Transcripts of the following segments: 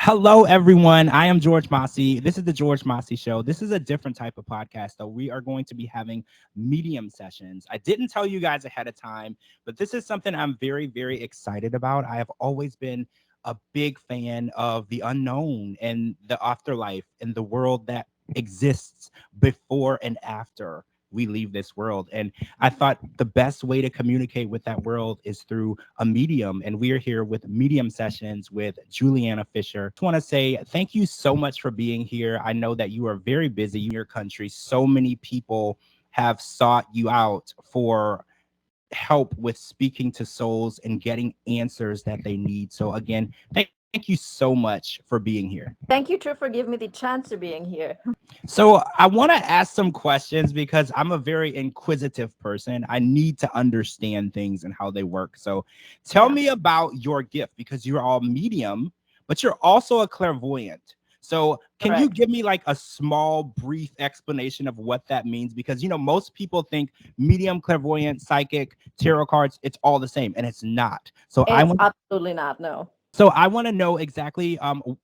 Hello, everyone. I am George Mossey. This is the George Mossey Show. This is a different type of podcast, though. We are going to be having medium sessions. I didn't tell you guys ahead of time, but this is something I'm very, very excited about. I have always been a big fan of the unknown and the afterlife and the world that exists before and after we leave this world. And I thought the best way to communicate with that world is through a medium. And we are here with medium sessions with Giuliana Fischer. Just want to say thank you so much for being here. I know that you are very busy in your country. So many people have sought you out for help with speaking to souls and getting answers that they need. So again, thank you so much for being here. Thank you, True, for giving me the chance of being here. So I want to ask some questions because I'm a very inquisitive person. I need to understand things and how they work. So tell Yeah. me about your gift because you're all medium, but you're also a clairvoyant. So can you Correct. give me like a small, brief explanation of what that means? Because, most people think medium, clairvoyant, psychic, tarot cards, it's all the same, and it's not. So I It's want absolutely not, no. to know exactly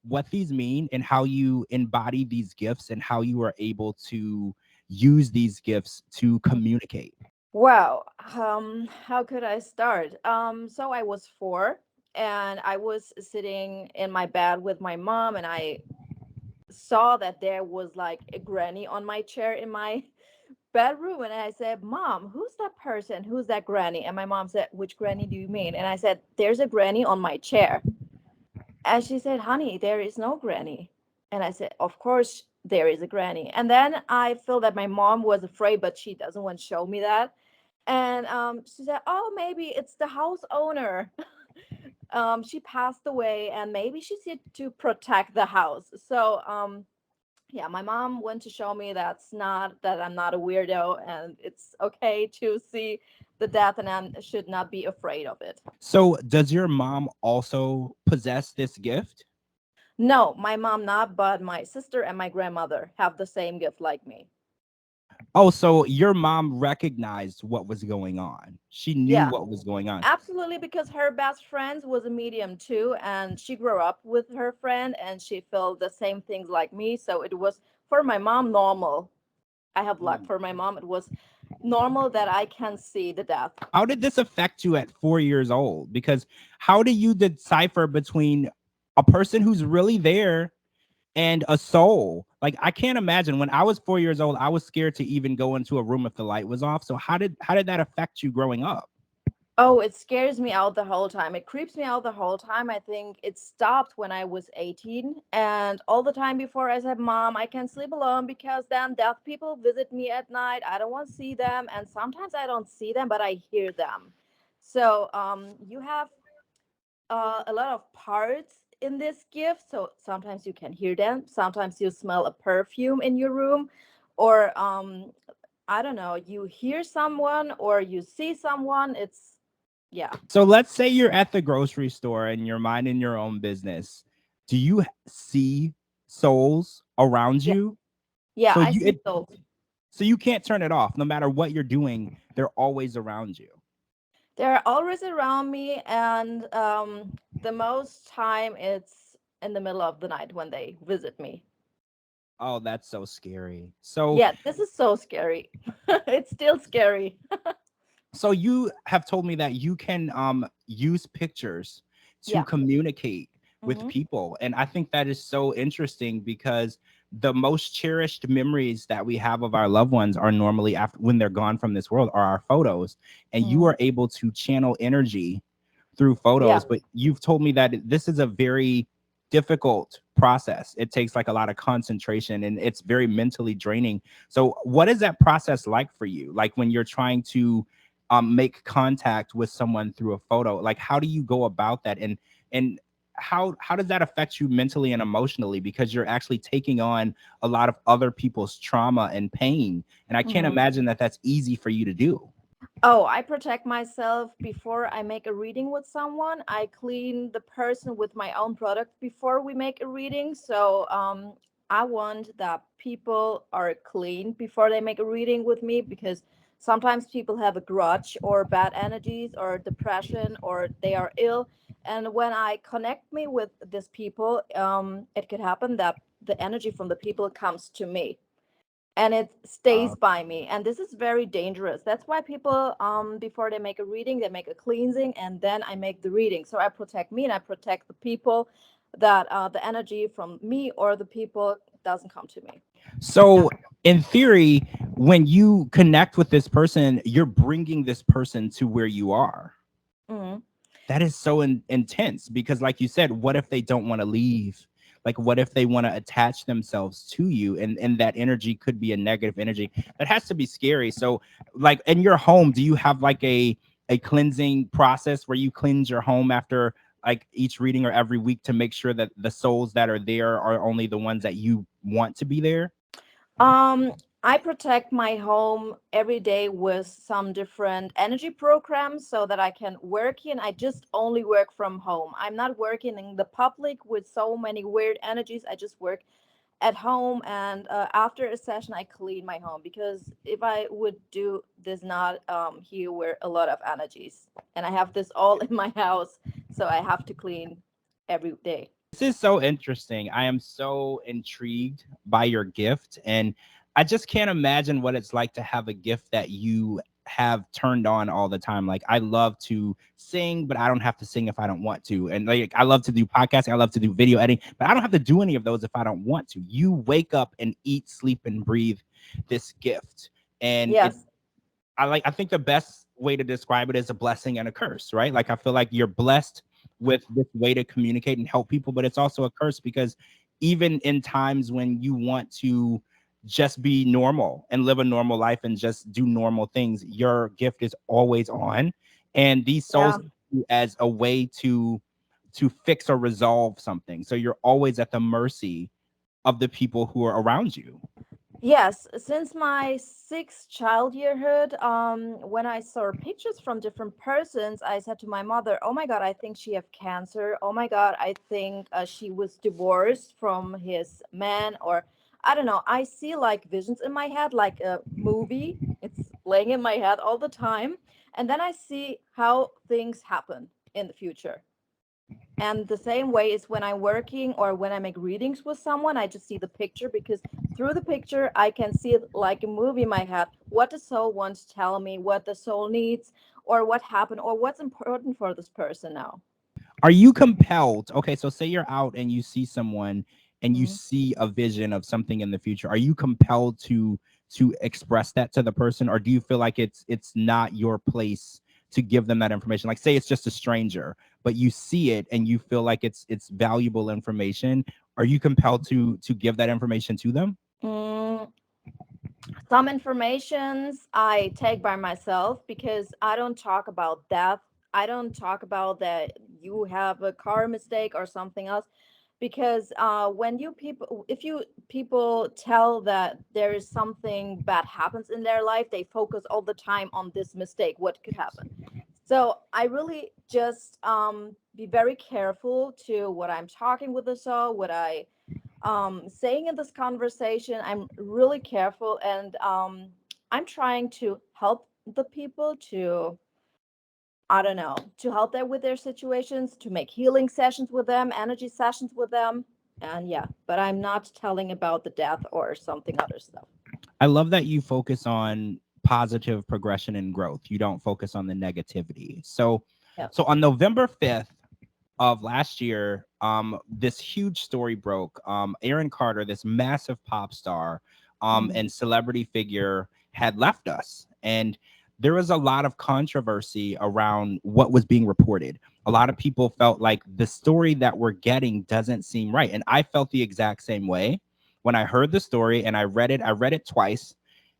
what these mean and how you embody these gifts and how you are able to use these gifts to communicate. Wow. How could I start? So I was 4 and I was sitting in my bed with my mom and I saw that there was like a granny on my chair in my bedroom and I said, "Mom, who's that person? Who's that granny?" And my mom said, "Which granny do you mean?" And I said, "There's a granny on my chair." And she said, "Honey, there is no granny." And I said, "Of course there is a granny." And then I feel that my mom was afraid, but she doesn't want to show me that. And she said, "Oh, maybe it's the house owner." She passed away, and maybe she's here to protect the house. So yeah, my mom went to show me that I'm not a weirdo, and it's okay to see the death, and I should not be afraid of it. So does your mom also possess this gift? No, my mom not, but my sister and my grandmother have the same gift like me. Oh, so your mom recognized what was going on. She knew Yeah, what was going on. absolutely, because her best friend was a medium too, and she grew up with her friend, and she felt the same things like me. So it was for my mom normal. I have luck. Mm. For my mom, it was normal that I can see the death. How did this affect you at 4 years old? Because how do you decipher between a person who's really there and a soul? Like I can't imagine when I was 4 years old, I was scared to even go into a room if the light was off. So how did that affect you growing up? Oh, it scares me out the whole time. It creeps me out the whole time. I think it stopped when I was 18. And all the time before, I said, "Mom, I can sleep alone because then deaf people visit me at night. I don't want to see them. And sometimes I don't see them, but I hear them." So you have a lot of parts in this gift. So sometimes you can hear them. Sometimes you smell a perfume in your room. Or I don't know, you hear someone or you see someone. It's, yeah. So let's say you're at the grocery store and you're minding your own business. Do you see souls around Yeah. you? Yeah, So I you see it, those. so you can't turn it off. No matter what you're doing, they're always around you. They're always around me, and the most time it's in the middle of the night when they visit me. Oh, that's so scary. So Yeah, this is so scary. It's still scary. so you have told me that you can use pictures to Yeah. communicate with Hmm. people, and I think that is so interesting because the most cherished memories that we have of our loved ones are normally after when they're gone from this world are our photos, and you Hmm. are able to channel energy through Yeah. photos. But you've told me that this is a very difficult process. It takes like a lot of concentration and it's very mentally draining. So what is that process like for you? Like when you're trying to make contact with someone through a photo, like how do you go about that? And how does that affect you mentally and emotionally? Because you're actually taking on a lot of other people's trauma and pain. And I can't Hmm. imagine that that's easy for you to do. Oh, I protect myself before I make a reading with someone. I clean the person with my own product before we make a reading. So I want that people are clean before they make a reading with me, because sometimes people have a grudge or bad energies or depression or they are ill. And when I connect me with these people, it could happen that the energy from the people comes to me and it Uh, stays by me, and this is very dangerous. That's why people, before they make a reading, they make a cleansing, and then I make the reading, so I protect me and I protect the people, that the energy from me or the people doesn't come to me. so in theory, when you connect with this person, you're bringing this person to where you are. Hmm. That is so intense because, like you said, what if they don't want to leave? Like, what if they want to attach themselves to you, and that energy could be a negative energy? That has to be scary. So, like in your home, do you have like a cleansing process where you cleanse your home after like each reading or every week to make sure that the souls that are there are only the ones that you want to be there? Um, I protect my home every day with some different energy programs so that I can work here. And I just only work from home. I'm not working in the public with so many weird energies. I just work at home, and after a session I clean my home, because if I would do this not here were a lot of energies, and I have this all in my house, so I have to clean every day. This is so interesting. I am so intrigued by your gift, and I just can't imagine what it's like to have a gift that you have turned on all the time. Like I love to sing, but I don't have to sing if I don't want to. And like I love to do podcasting, I love to do video editing, but I don't have to do any of those if I don't want to. You wake up and eat, sleep, and breathe this gift. And it Yes. I think the best way to describe it is a blessing and a curse, right? Like I feel like you're blessed with this way to communicate and help people, but it's also a curse because even in times when you want to just be normal and live a normal life and just do normal things, your gift is always on. And these souls Yeah. see you as a way to fix or resolve something. So you're always at the mercy of the people who are around you. Yes, since my sixth child yearhood, when I saw pictures from different persons, I said to my mother, "Oh my God, I think she have cancer. Oh my God, I think she was divorced from his man, or I don't know." I see like visions in my head, like a movie. It's playing in my head all the time, and then I see how things happen in the future. And the same way is when I'm working or when I make readings with someone, I just see the picture, because through the picture, I can see it like a movie in my head. What the soul wants to tell me, what the soul needs, or what happened, or what's important for this person now. Are you compelled? Okay, so say you're out and you see someone and you Mhm. see a vision of something in the future. Are you compelled to express that to the person, or do you feel like it's not your place to give them that information? Like say it's just a stranger, but you see it and you feel like it's valuable information. Are you compelled to give that information to them? Mm, some informations I take by myself, because I don't talk about death. I don't talk about that you have a car mistake or something else, because when you people, if you people tell that there is something bad happens in their life, they focus all the time on this mistake, what could happen. So I really just be very careful to what I'm talking with the soul, what I saying in this conversation. I'm really careful, and I'm trying to help the people to, I don't know, to help them with their situations, to make healing sessions with them, energy sessions with them. And yeah, but I'm not telling about the death or something other stuff. I love that you focus on positive progression and growth. You don't focus on the negativity. So Yeah. so on November 5th of last year, this huge story broke. Aaron Carter, this massive pop star, Mhm. and celebrity figure, had left us, and there was a lot of controversy around what was being reported. A lot of people felt like the story that we're getting doesn't seem right, and I felt the exact same way when I heard the story and I read it. I read it twice,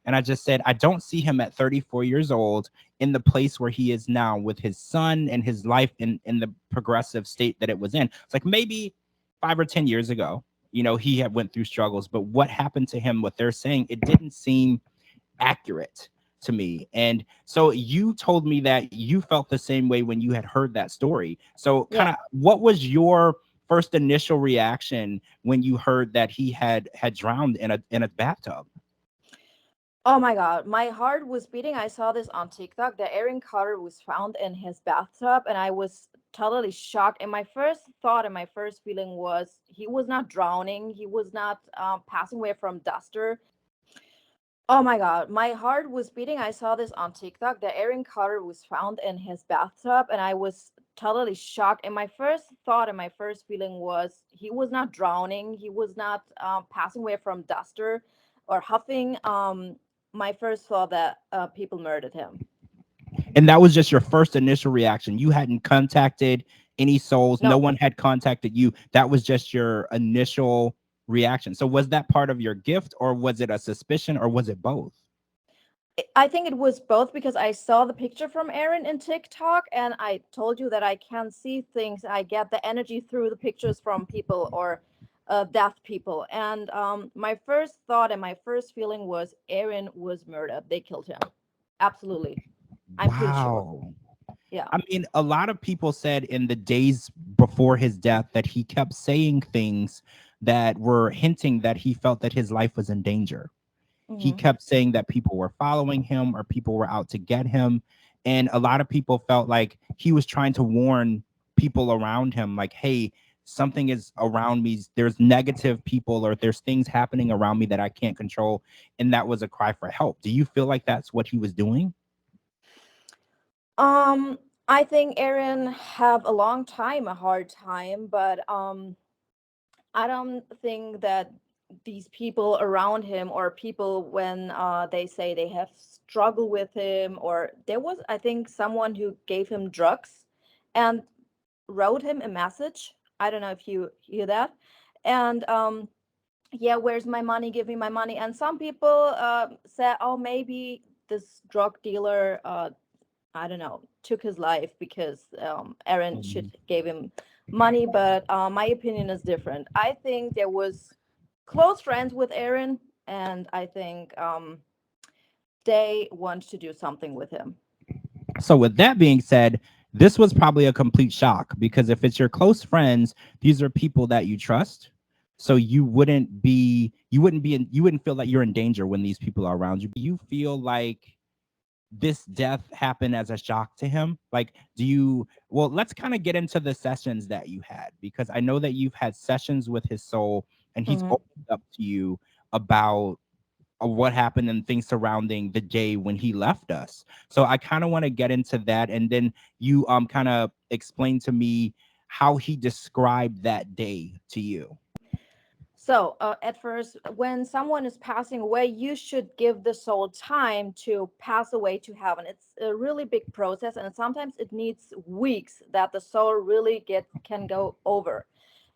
and I just said, I don't see him at 34 years old in the place where he is now with his son and his life in the progressive state that it was in. It's like maybe 5 or 10 years ago, he had went through struggles, but what happened to him, what they're saying, it didn't seem accurate to me. And so you told me that you felt the same way when you had heard that story. So kind Yeah. of what was your first initial reaction when you heard that he had drowned in a bathtub? Oh my God, my heart was beating. I saw this on TikTok that Aaron Carter was found in his bathtub, and I was totally shocked. And my first thought and my first feeling was he was not drowning. He was not passing away from duster. Oh my God, my heart was beating. I saw this on TikTok that Aaron Carter was found in his bathtub, and I was totally shocked. And my first thought and my first feeling was he was not drowning. He was not passing away from duster or huffing. My first thought that people murdered him. And that was just your first initial reaction. You hadn't contacted any souls. No No, one had contacted you. That was just your initial reaction. So was that part of your gift, or was it a suspicion, or was it both? I think it was both because I saw the picture from Aaron in TikTok, and I told you that I can see things. I get the energy through the pictures from people or deaf people. And my first thought and my first feeling was Aaron was murdered. They killed him. Absolutely. I'm pretty sure. Wow. Yeah. I mean, a lot of people said in the days before his death that he kept saying things that were hinting that he felt that his life was in danger. He Hmm. kept saying that people were following him or people were out to get him. And a lot of people felt like he was trying to warn people around him, like, hey, something is around me. There's negative people or there's things happening around me that I can't control. And that was a cry for help. Do you feel like that's what he was doing? Um, I think Aaron have a long time, a hard time, but I don't think that these people around him or people when they say they have struggled with him or there was I think someone who gave him drugs and wrote him a message. I don't know if you hear that. And yeah, where's my money? Give me my money. And some people said, oh, maybe this drug dealer I don't know, took his life because Aaron should Mhm. gave him money. But my opinion is different. I think there was close friends with Aaron, and I think they want to do something with him. So with that being said, this was probably a complete shock because if it's your close friends, these are people that you trust. So you wouldn't feel like you're in danger when these people are around you. You feel like this death happened as a shock to him? Like, well, let's kind of get into the sessions that you had because I know that you've had sessions with his soul and he's Hmm. opened up to you about what happened and things surrounding the day when he left us. So I kind of want to get into that and then you kind of explain to me how he described that day to you. So, at first, when someone is passing away, you should give the soul time to pass away to heaven. It's a really big process, and sometimes it needs weeks that the soul really get can go over.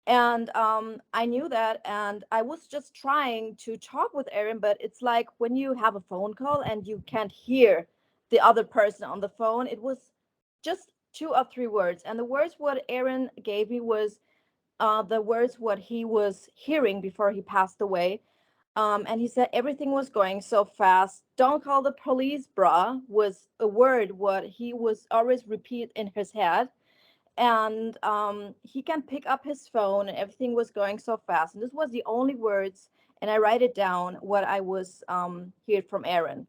And I knew that, and I was just trying to talk with Aaron, but it's like when you have a phone call and you can't hear the other person on the phone. It was just two or three words, and the words what Aaron gave me was the words what he was hearing before he passed away. And he said everything was going so fast. Don't call the police, brah, was a word what he was always repeat in his head. And he can pick up his phone, and everything was going so fast. And this was the only words, and I write it down what I was heard from Aaron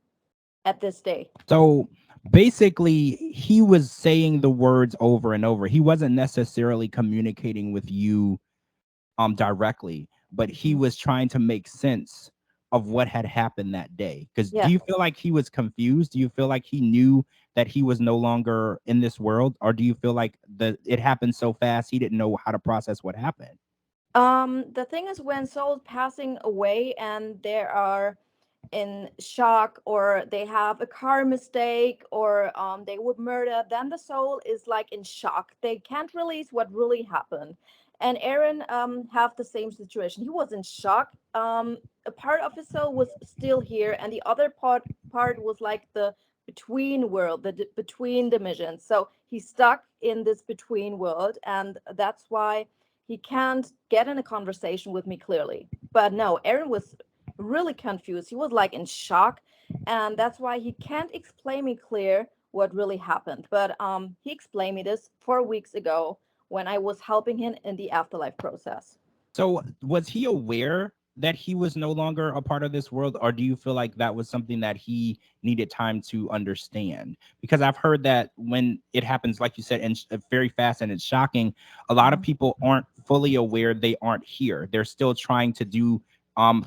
at this day. So basically, he was saying the words over and over. He wasn't necessarily communicating with you directly, but he Mhm. was trying to make sense of what had happened that day. Because do Yeah. you feel like he was confused? Do you feel like he knew that he was no longer in this world, or do you feel like it happened so fast he didn't know how to process what happened? The thing is, when souls passing away and there are in shock or they have a car mistake or they would murder, then the soul is like in shock. They can't release what really happened. And Aaron have the same situation. He was in shock. A part of his soul was still here, and the other part was like the between world, the between dimensions. So he's stuck in this between world, and that's why he can't get in a conversation with me clearly. But no, Aaron was really confused. He was like in shock, and that's why he can't explain me clear what really happened. But he explained me this 4 weeks ago when I was helping him in the afterlife process. So was he aware that he was no longer a part of this world, or do you feel like that was something that he needed time to understand? Because I've heard that when it happens, like you said, and very fast and it's shocking, a lot of Mhm. people aren't fully aware they aren't here. They're still trying to do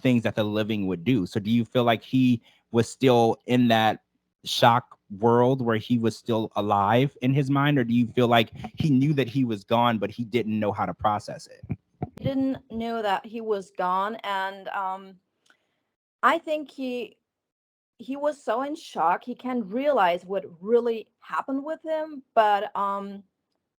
things that the living would do. So do you feel like he was still in that shock world where he was still alive in his mind, or do you feel like he knew that he was gone but he didn't know how to process it? He didn't know that he was gone, and I think he was so in shock he can't realize what really happened with him, but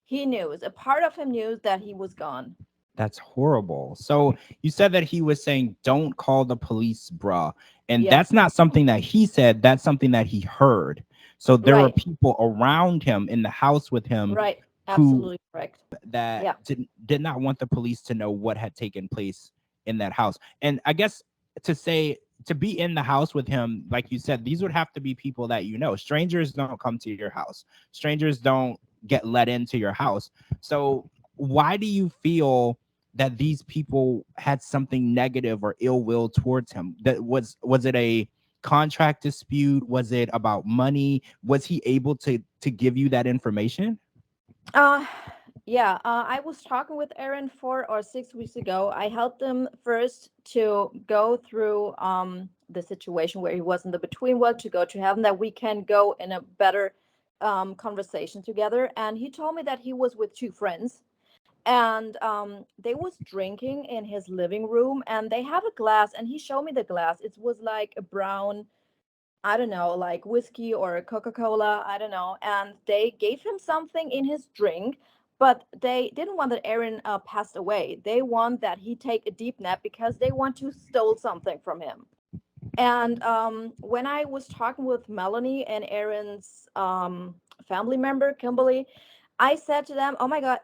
he knew, a part of him knew that he was gone. That's horrible. So you said that he was saying, "Don't call the police, bruh." And Yeah, that's not something that he said, that's something that he heard. So there were right, people around him in the house with him right, who absolutely correct. that Yeah. did not want the police to know what had taken place in that house. And I guess to say, to be in the house with him, like you said, these would have to be people that you know. Strangers don't come to your house. Strangers don't get let into your house. So why do you feel that these people had something negative or ill will towards him? That was it a contract dispute? Was it about money? Was he able to give you that information? Uh, yeah, I was talking with Aaron 4 or 6 weeks ago. I helped him first to go through the situation where he was in the between world to go to heaven, that we can go in a better conversation together. And he told me that he was with two friends, and they was drinking in his living room, and they have a glass, and he showed me the glass. It was like a brown, I don't know, like whiskey or Coca-Cola, I don't know. And they gave him something in his drink, but they didn't want that Aaron passed away. They want that he take a deep nap because they want to steal something from him. And when I was talking with Melanie and Aaron's family member, Kimberly, I said to them, "Oh my God,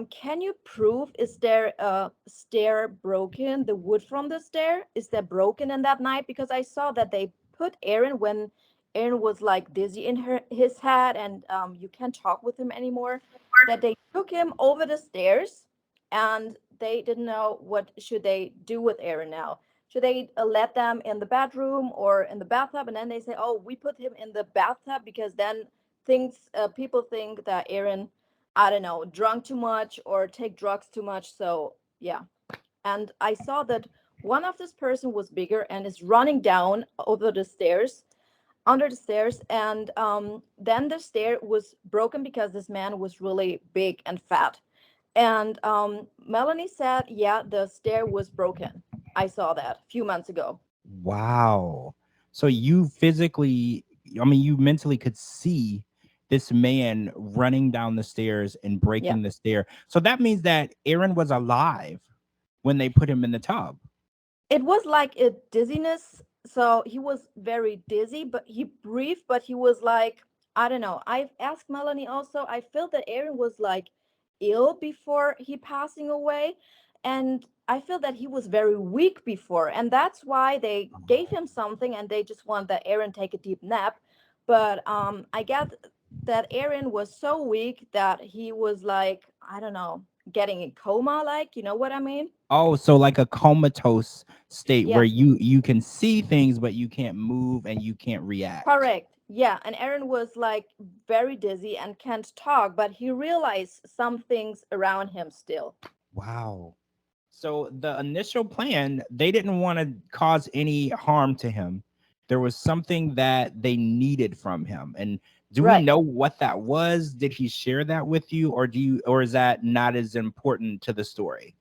can you prove, is there a stair broken? The wood from the stair, is that broken in that night?" Because I saw that they put Aaron when Aaron was like dizzy in his head, and you can't talk with him anymore. That they took him over the stairs, and they didn't know what should they do with Aaron now. Should they let them in the bedroom or in the bathtub? And then they say, "Oh, we put him in the bathtub because then things people think that Aaron, I don't know, drunk too much or take drugs too much." So yeah, and I saw that one of this person was bigger and is running down over the stairs, under the stairs, and then the stair was broken because this man was really big and fat. And Melanie said, "Yeah, the stair was broken. I saw that a few months ago." Wow. So you physically, I mean, you mentally could see this man running down the stairs and Yeah. breaking the stair. So that means that Aaron was alive when they put him in the tub. It was like a dizziness. So he was very dizzy, but he breathed, but he was like, I don't know. I've asked Melanie also. I felt that Aaron was like ill before he passing away. And I feel that he was very weak before. And that's why they gave him something and they just want that Aaron take a deep nap. But I get that Aaron was so weak that he was like, I don't know, getting in coma, like, you know what I mean? Oh, so like a comatose state where Yeah. you can see things but you can't move and you can't react. Correct. Yeah, and Aaron was like very dizzy and can't talk, but he realized some things around him still. Wow. So the initial plan, they didn't want to cause any harm to him. There was something that they needed from him. And do we Right. know what that was? Did he share that with you, or do you, or is that not as important to the story?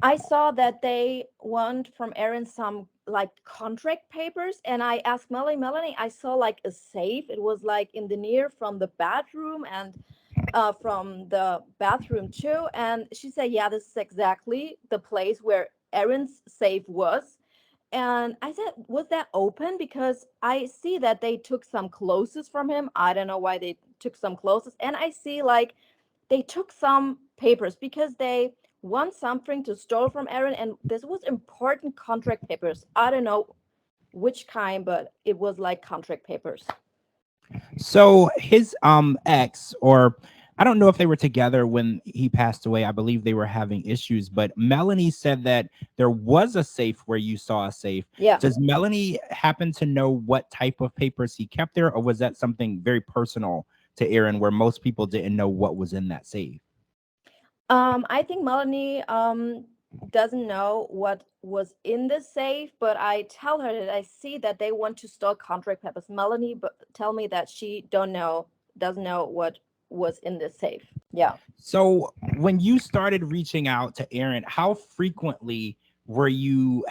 I saw that they want from Aaron some like contract papers, and I asked Melanie, I saw like a safe. It was like in the near from the bathroom and from the bathroom too. And she said, "Yeah, this is exactly the place where Aaron's safe was." And I said, "Was that open? Because I see that they took some clothes from him. I don't know why they took some clothes. And I see like they took some papers because they want something to steal from Aaron. And this was important contract papers. I don't know which kind, but it was like contract papers." So his ex, or I don't know if they were together when he passed away. I believe they were having issues, but Melanie said that there was a safe where you saw a safe. Yeah. Does Melanie happen to know what type of papers he kept there, or was that something very personal to Aaron where most people didn't know what was in that safe? I think Melanie doesn't know what was in the safe, but I tell her that I see that they want to store contract papers. Melanie but tell me that she doesn't know what was in the safe. Yeah. So when you started reaching out to Aaron, how frequently were you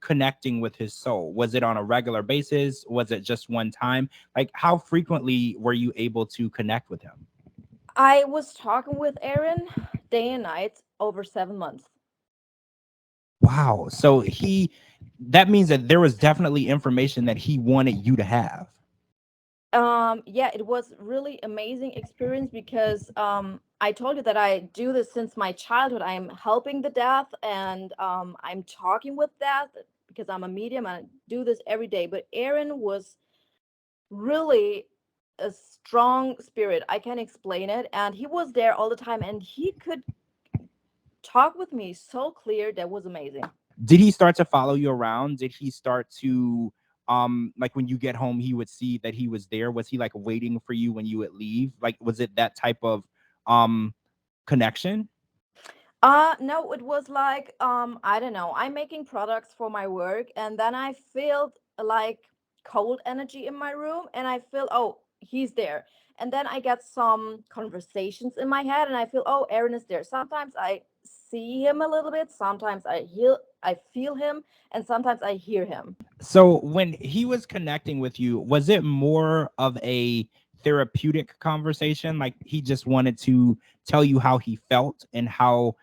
connecting with his soul? Was it on a regular basis? Was it just one time? Like how frequently were you able to connect with him? I was talking with Aaron day and night over 7 months. Wow. So that means that there was definitely information that he wanted you to have. Yeah, it was really amazing experience because I told you that I do this since my childhood. I'm helping the deaf and I'm talking with deaf because I'm a medium and I do this every day. But Aaron was really a strong spirit. I can explain it. And he was there all the time and he could talk with me so clear. That was amazing. Did he start to follow you around? Did he start to like when you get home he would see that he was there? Was he like waiting for you when you would leave? Like was it that type of um connection? No, it was like I don't know. I'm making products for my work and then I feel like cold energy in my room and I feel oh, he's there. And then I get some conversations in my head and I feel oh, Aaron is there. Sometimes I see him a little bit, sometimes I feel him and sometimes I hear him. So when he was connecting with you, was it more of a therapeutic conversation? Like he just wanted to tell you how he felt and how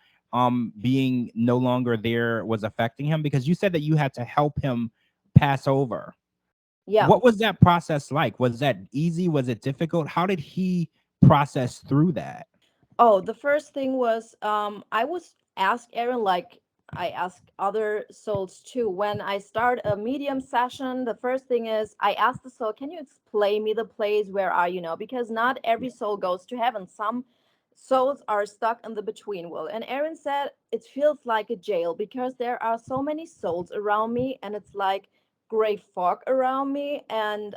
being no longer there was affecting him? Because you said that you had to help him pass over. Yeah. What was that process like? Was that easy? Was it difficult? How did he process through that? Oh, the first thing was I was asked Aaron like I ask other souls too. When I start a medium session, the first thing is I ask the soul, can you explain me the place where are you now? Because not every soul goes to heaven. Some souls are stuck in the between world. And Aaron said it feels like a jail because there are so many souls around me and it's like gray fog around me and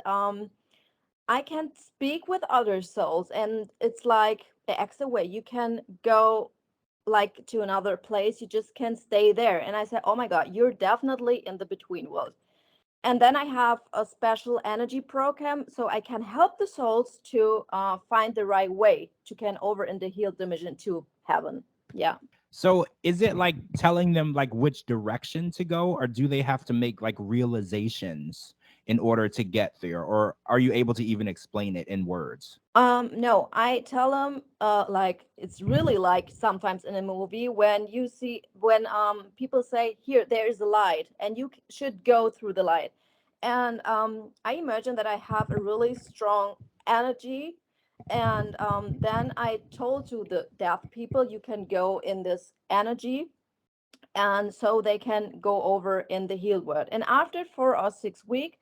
I can speak with other souls, and it's like the extra way. You can go like to another place, you just can't stay there. And I said, oh my God, you're definitely in the between world. And then I have a special energy program so I can help the souls to find the right way to can over in the healed dimension to heaven. Yeah. So is it like telling them like which direction to go, or do they have to make like realizations in order to get there? Or are you able to even explain it in words? No, I tell them like it's really like sometimes in a movie when you see when people say here there is a light and you should go through the light. And I imagine that I have a really strong energy and then I told to the deaf people you can go in this energy and so they can go over in the healed world. And after 4 or 6 weeks,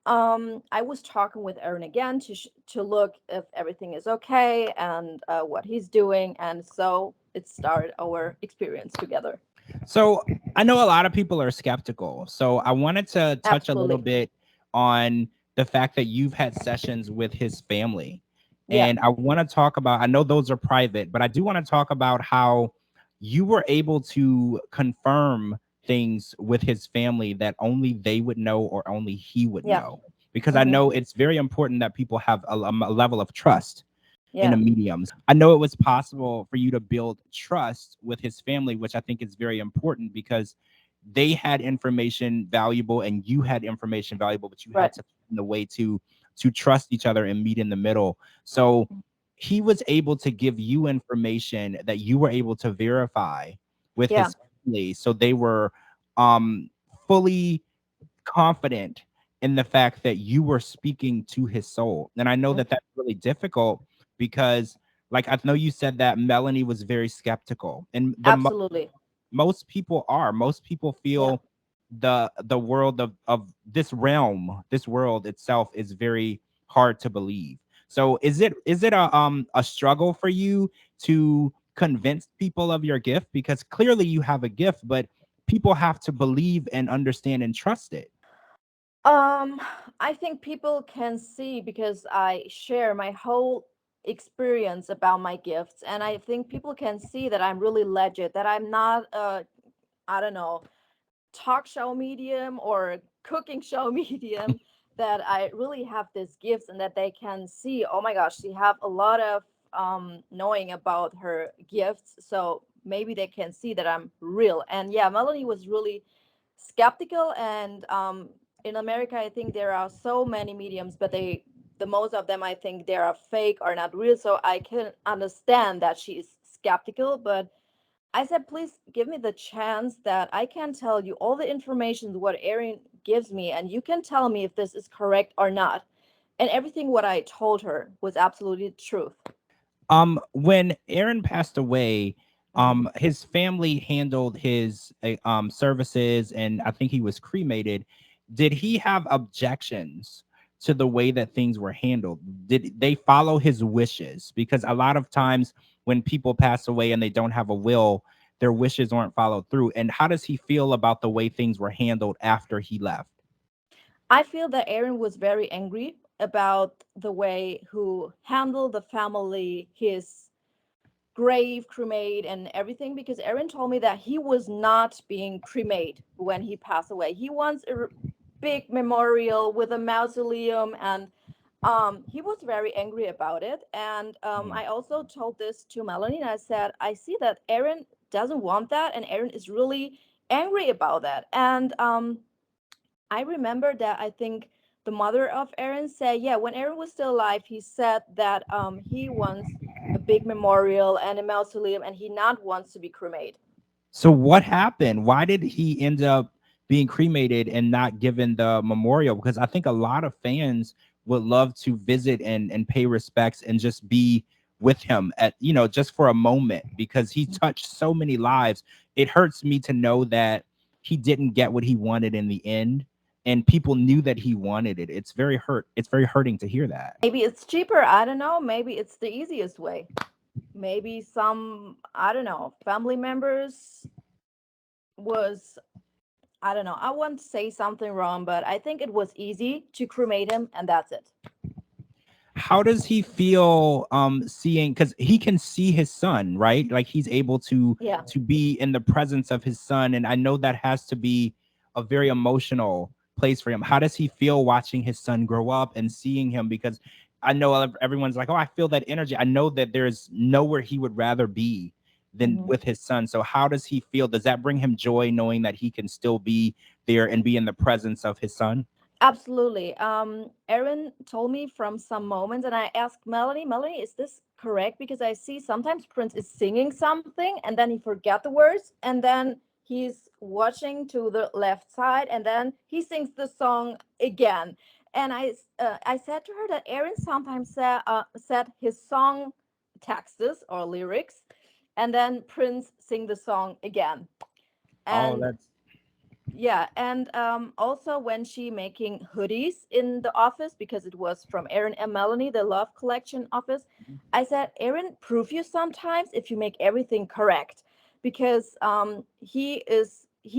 I was talking with Aaron again to look if everything is okay and what he's doing, and so it started our experience together. So I know a lot of people are skeptical. So I wanted to touch a little Absolutely. bit on the fact that you've had sessions with his family. Yeah. And I want to talk about, I know those are private, but I do want to talk about how you were able to confirm things with his family that only they would know or only he would Yeah. know. Because I Mm-hmm. know it's very important that people have a level of trust in a Yeah. medium. I know it was possible for you to build trust with his family, which I think is very important because they had information valuable and you had information valuable, but you Right. had to find a way to trust each other and meet in the middle. So he was able to give you information that you were able to verify with Yeah. his family. So they were um fully confident in the fact that you were speaking to his soul. And I know Mm. that that's really difficult because, like, I know you said that Melanie was very skeptical, and Absolutely. most people are. Most people Yeah. feel the world of this realm, this world itself is very hard to believe. So is it a struggle for you to convince people of your gift? Because clearly you have a gift, but people have to believe and understand and trust it. Um, I think people can see because I share my whole experience about my gifts, and I think people can see that I'm really legit, that I'm not I don't know, talk show medium or cooking show medium, that I really have these gifts and that they can see, oh my gosh, she have a lot of knowing about her gifts. So maybe they can see that I'm real. And yeah, Melanie was really skeptical, and in America I think there are so many mediums, but the most of them I think they are fake or not real. So I can understand that she is skeptical, but I said, please give me the chance that I can tell you all the information what Erin gives me, and you can tell me if this is correct or not. And everything what I told her was absolutely the truth. When Aaron passed away, Hmm. his family handled his services, and I think he was cremated. Did he have objections to the way that things were handled? Did they follow his wishes? Because a lot of times when people pass away and they don't have a will, their wishes aren't followed through. And how does he feel about the way things were handled after he left? I feel that Erin was very angry about the way who handled the family, his grave, cremate, and everything, because Erin told me that he was not being cremated when he passed away. He wants a big memorial with a mausoleum, and he was very angry about it. And Mhm. I also told this to Melanie, and I said, I see that Erin doesn't want that, and Erin is really angry about that. And I remember that I think the mother of Erin said, yeah, when Erin was still alive, he said that he wants a big memorial and a mausoleum, and he not wants to be cremated. So what happened? Why did he end up being cremated and not given the memorial? Because I think a lot of fans would love to visit and pay respects and just be with him at, just for a moment, because he touched so many lives. It hurts me to know that he didn't get what he wanted in the end, and people knew that he wanted it. It's very hurting to hear that. Maybe it's cheaper. I don't know. Maybe it's the easiest way. Maybe some, I don't know, family members was, I don't know. I won't say something wrong, but I think it was easy to cremate him, and that's it. How does he feel seeing, because he can see his son, right? Like he's able Yeah. to be in the presence of his son, and I know that has to be a very emotional place for him. How does he feel watching his son grow up and seeing him? Because I know everyone's like, oh, I feel that energy. I know that there's nowhere he would rather be than Hmm. with his son. So how does he feel? Does that bring him joy knowing that he can still be there and be in the presence of his son? Absolutely. Erin told me from some moments, and I asked Melanie, is this correct? Because I see sometimes Prince is singing something and then he forget the words, and then he's watching to the left side, and then he sings the song again. And I said to her that Erin sometimes said his song texts or lyrics, and then Prince sing the song again. Oh, And that's yeah, and also when she making hoodies in the office, because it was from Erin and Melanie, the Love Collection office, I said, Erin, prove you sometimes if you make everything correct, because he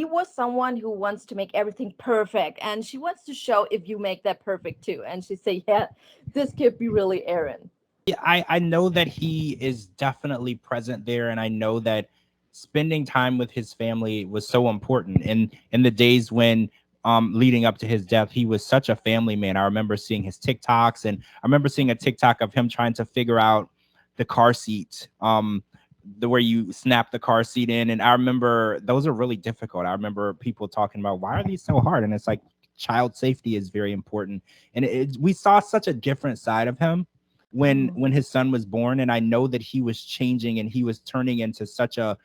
was someone who wants to make everything perfect, and she wants to show if you make that perfect too. And she said, yeah, this could be really Erin. Yeah, I know that he is definitely present there, and I know that spending time with his family was so important. And in the days when leading up to his death, he was such a family man. I remember seeing his TikToks, and I remember seeing a TikTok of him trying to figure out the car seat, the where you snap the car seat in. And I remember those are really difficult. I remember people talking about, why are these so hard? And it's like, child safety is very important. And we saw such a different side of him Mhm. when his son was born, and I know that he was changing and he was turning into such a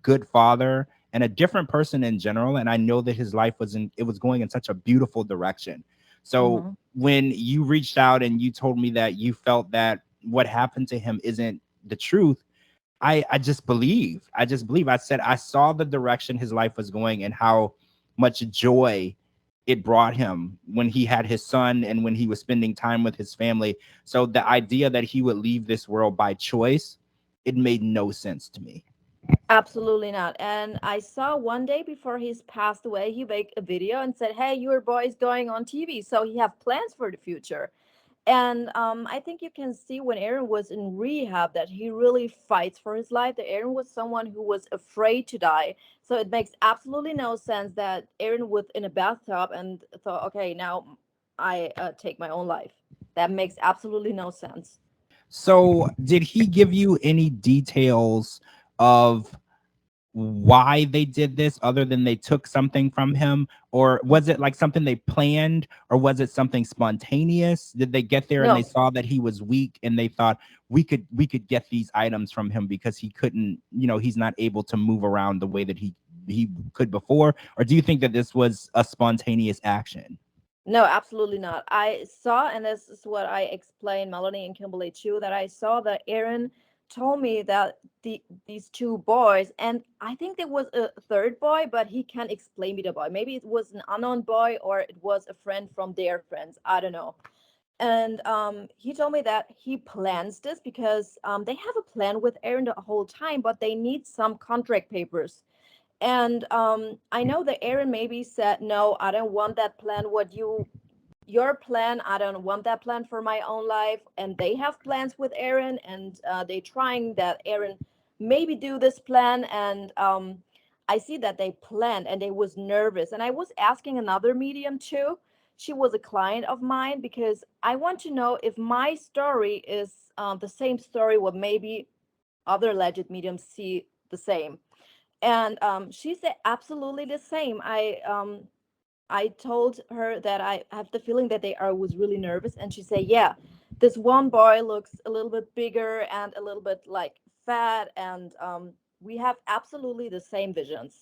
good father and a different person in general, and I know that his life was going in such a beautiful direction. So Mhm. when you reached out and you told me that you felt that what happened to him isn't the truth, I just believe. I said I saw the direction his life was going and how much joy it brought him when he had his son and when he was spending time with his family. So the idea that he would leave this world by choice, it made no sense to me. Absolutely not. And I saw one day before he's passed away, he made a video and said, "Hey, your boy is going on TV, so he have plans for the future." And I think you can see when Aaron was in rehab that he really fights for his life. That Aaron was someone who was afraid to die. So it makes absolutely no sense that Aaron was in a bathtub and thought, "Okay, now I take my own life." That makes absolutely no sense. So did he give you any details of why they did this other than they took something from him, or was it like something they planned, or was it something spontaneous? Did they get there and they No, saw that he was weak and they thought we could get these items from him because he couldn't, he's not able to move around the way that he could before? Or do you think that this was a spontaneous action? no, absolutely not. I saw, and this is what I explained, Melanie and Kimberly too, that I saw that Aaron told me that these two boys, and I think there was a third boy, but he can't explain me the boy. Maybe it was an unknown boy or it was a friend from their friends. I don't know. And he told me that he plans this because they have a plan with Aaron the whole time, but they need some contract papers. And I know that Aaron maybe said, "No, I don't want that plan. Your plan, I don't want that plan for my own life." And they have plans with Aaron, and they trying that Aaron maybe do this plan. And I see that they planned, and they was nervous. And I was asking another medium too. She was a client of mine because I want to know if my story is the same story what maybe other alleged mediums see the same. And she said absolutely the same. I told her that I have the feeling that they are was really nervous, and she said, "Yeah, this one boy looks a little bit bigger and a little bit like fat, and we have absolutely the same visions."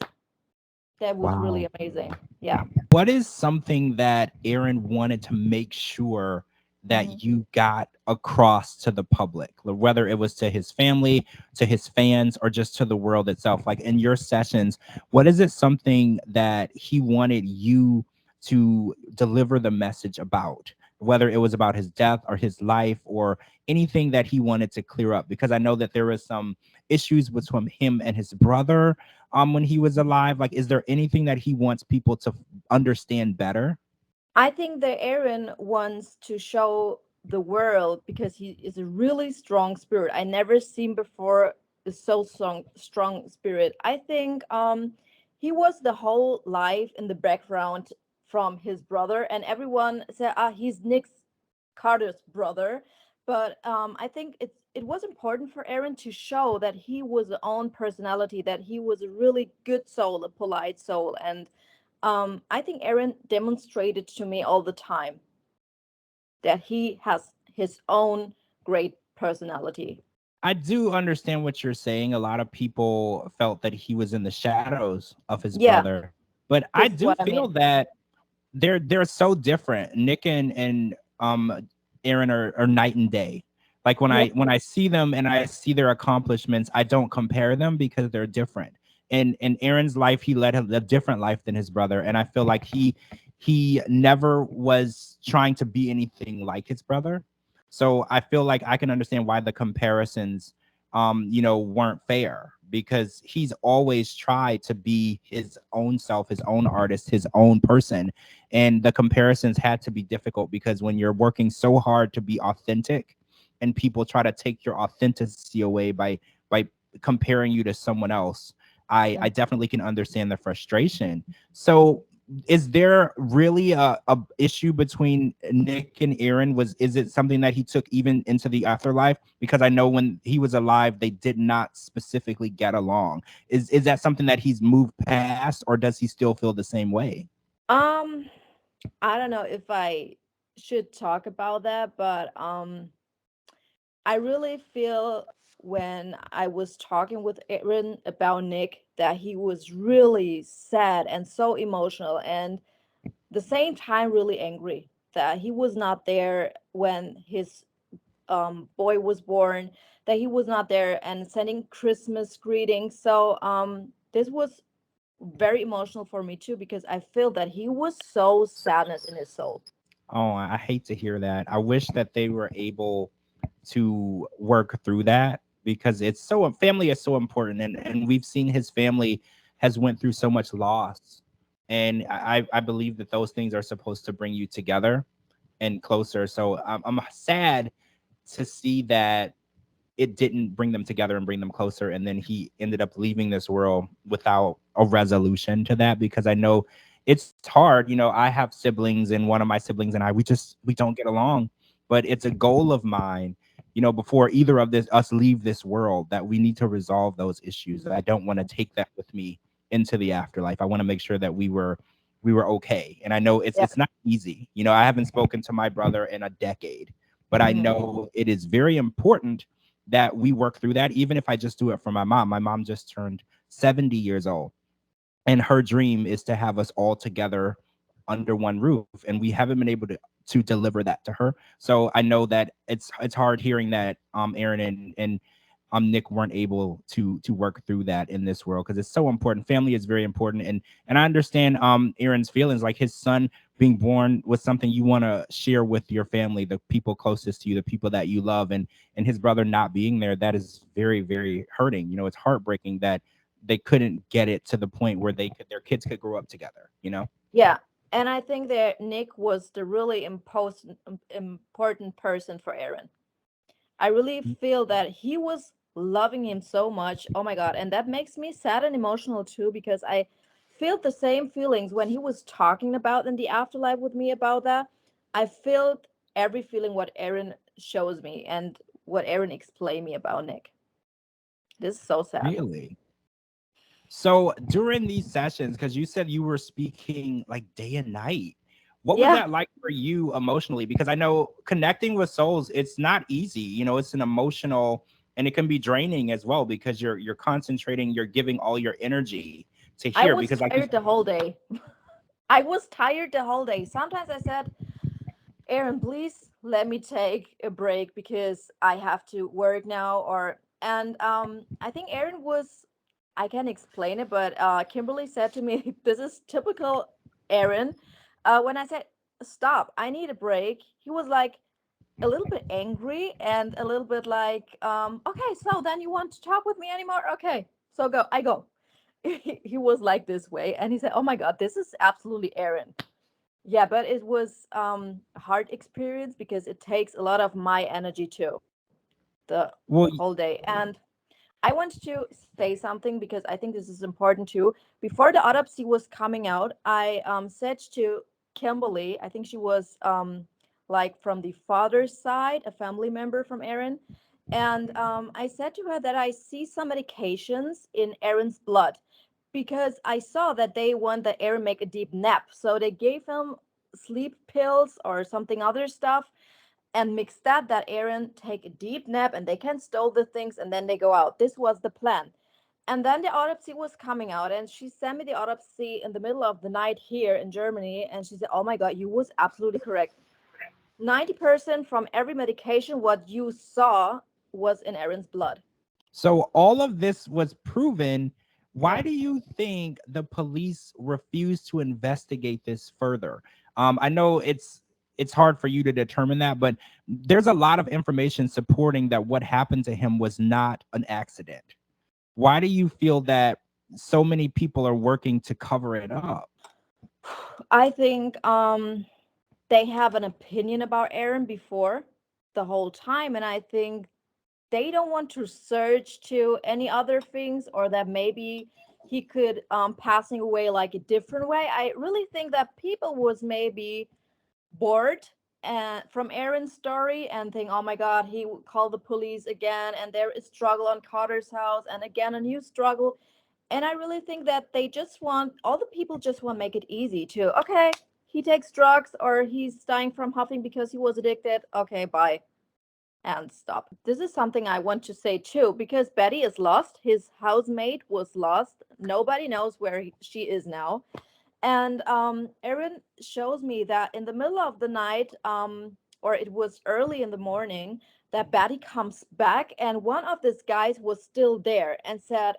That was really Wow. amazing. Yeah. What is something that Aaron wanted to make sure Hmm. that you got across to the public, whether it was to his family, to his fans, or just to the world itself? Like in your sessions, what is it something that he wanted you to deliver the message about? Whether it was about his death or his life or anything that he wanted to clear up, because I know that there was some issues between him and his brother when he was alive. Like, is there anything that he wants people to understand better? I think that Aaron wants to show the world because he is a really strong spirit. I never seen before a so strong spirit. I think he was the whole life in the background from his brother, and everyone said, "Ah, he's Nick Carter's brother." But I think it was important for Aaron to show that he was a own personality, that he was a really good soul, a polite soul. And I think Aaron demonstrated to me all the time that he has his own great personality. I do understand what you're saying. A lot of people felt that he was in the shadows of his Yeah, brother, but I this is do what I feel mean. that they're so different. Nick and Aaron are night and day. Like when Yeah, I see them and I see their accomplishments, I don't compare them because they're different. And in Aaron's life, he led a different life than his brother, and I feel like he never was trying to be anything like his brother. So I feel like I can understand why the comparisons weren't fair, because he's always tried to be his own self, his own artist, his own person. And the comparisons had to be difficult because when you're working so hard to be authentic and people try to take your authenticity away by comparing you to someone else, I definitely can understand the frustration. So is there really a issue between Nick and Aaron? Is it something that he took even into the afterlife? Because I know when he was alive, they did not specifically get along. Is that something that he's moved past, or does he still feel the same way? um I don't know if I should talk about that, but I really feel when I was talking with Aaron about Nick that he was really sad and so emotional, and the same time really angry that he was not there when his boy was born, that he was not there and sending Christmas greetings. So this was very emotional for me too, because I feel that he was so sadness in his soul. Oh, I hate to hear that. I wish that they were able to work through that because it's so family is so important, and we've seen his family has went through so much loss, and I believe that those things are supposed to bring you together and closer. So I'm sad to see that it didn't bring them together and bring them closer, and then he ended up leaving this world without a resolution to that, because I know it's hard. I have siblings, and one of my siblings and we don't get along, but it's a goal of mine, before either of this us leave this world, that we need to resolve those issues. I don't want to take that with me into the afterlife. I want to make sure that we were okay. And I know it's Yeah. it's not easy. I haven't spoken to my brother in a decade, but I Mhm. know it is very important that we work through that, even if I just do it for my mom. My mom just turned 70 years old, and her dream is to have us all together under one roof, and we haven't been able to deliver that to her. So I know that it's hard hearing that Aaron and Nick weren't able to work through that in this world, because it's so important. Family is very important, and I understand Aaron's feelings, like his son being born was something you want to share with your family, the people closest to you, the people that you love, and his brother not being there, that is very, very hurting. It's heartbreaking that they couldn't get it to the point where their kids could grow up together. Yeah. And I think that Nick was the really important person for Aaron. I really feel that he was loving him so much. Oh my God. And that makes me sad and emotional too, because I felt the same feelings when he was talking about in the afterlife with me about that. I felt every feeling what Aaron shows me and what Aaron explained me about Nick. This is so sad. Really? So during these sessions, because you said you were speaking like day and night, what was Yeah. that like for you emotionally? Because I know connecting with souls, it's not easy. It's an emotional, and it can be draining as well, because you're concentrating, you're giving all your energy to I hear. was Because like you, tired the whole day. I was tired the whole day. Sometimes I said, Aaron, please let me take a break because I have to work now. I think Aaron was, I can't explain it, but Kimberly said to me, this is typical Aaron. When I said, stop, I need a break, he was like a little bit angry and a little bit like, okay, so then you want to talk with me anymore? Okay, so go, I go. He was like this way. And he said, oh my God, this is absolutely Aaron. Yeah, but it was a hard experience because it takes a lot of my energy too, the well, whole day. And I wanted to say something because I think this is important too. Before the autopsy was coming out, I said to Kimberly, I think she was like from the father's side, a family member from Aaron. And I said to her that I see some medications in Aaron's blood because I saw that they want that Aaron make a deep nap. So they gave him sleep pills or something other stuff and mix that Aaron take a deep nap and they can stole the things and then they go out. This was the plan. And then the autopsy was coming out and she sent me the autopsy in the middle of the night here in Germany and she said, "Oh my God, you was absolutely correct. 90% from every medication what you saw was in Aaron's blood." so all of this was proven. Why Yeah. do you think the police refused to investigate this further? I know it's hard for you to determine that, but there's a lot of information supporting that what happened to him was not an accident. Why do you feel that so many people are working to cover it up? I think they have an opinion about Aaron before the whole time and I think they don't want to search to any other things or that maybe he could passing away like a different way. I really think that people was maybe bored from Aaron's story and think, oh my God, he would call the police again and there is struggle on Carter's house and again a new struggle. And I really think that they just want all the people just want to make it easy to, okay, he takes drugs or he's dying from huffing because he was addicted, okay, bye and stop. This is something I want to say too, because Betty is lost. His housemate was lost. Nobody knows where she is now. And Aaron shows me that in the middle of the night, or it was early in the morning, that Betty comes back, and one of these guys was still there and said,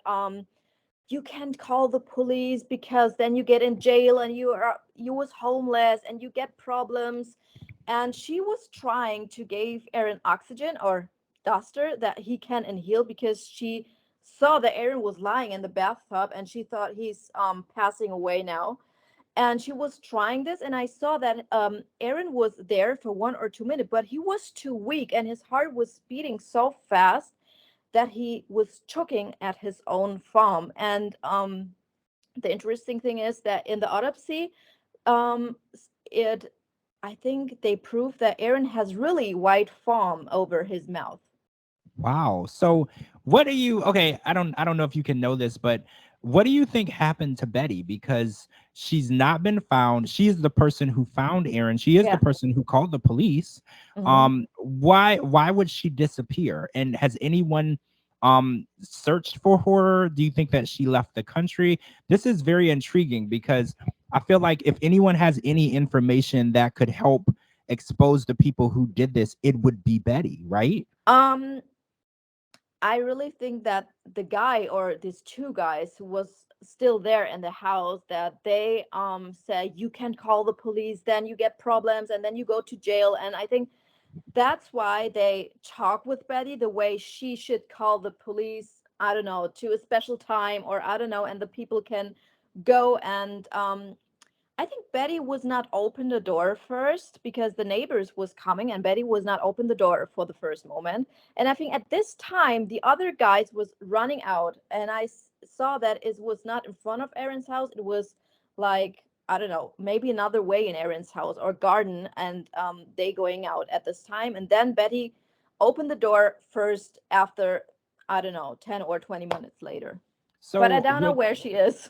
you can't call the police because then you get in jail and you was homeless and you get problems. And she was trying to give Aaron oxygen or duster that he can inhale, because she saw that Aaron was lying in the bathtub and she thought he's passing away now. And she was trying this, and I saw that Aaron was there for 1 or 2 minutes, but he was too weak and his heart was beating so fast that he was choking at his own farm. And the interesting thing is that in the autopsy, it I think they proved that Aaron has really white foam over his mouth. Wow. So what do you okay, I don't know if you can know this, but what do you think happened to Betty? Because she's not been found. She is the person who found Aaron. She is the Yeah. person who called the police. Hmm. Why would she disappear? And has anyone searched for her? Do you think that she left the country? This is very intriguing because I feel like if anyone has any information that could help expose the people who did this, it would be Betty, right? Um, I really think that the guy or these two guys who was still there in the house, that they said you can call the police, then you get problems and then you go to jail. And I think that's why they talk with Betty the way she should call the police, I don't know, to a special time, or I don't know, and the people can go. And I think Betty was not open the door first because the neighbors was coming, and Betty was not open the door for the first moment. And I think at this time the other guys was running out, and saw that it was not in front of Aaron's house. It was like, I don't know, maybe another way in Aaron's house or garden, and they going out at this time. And then Betty opened the door first after, I don't know, 10 or 20 minutes later. But I So don't know where she is.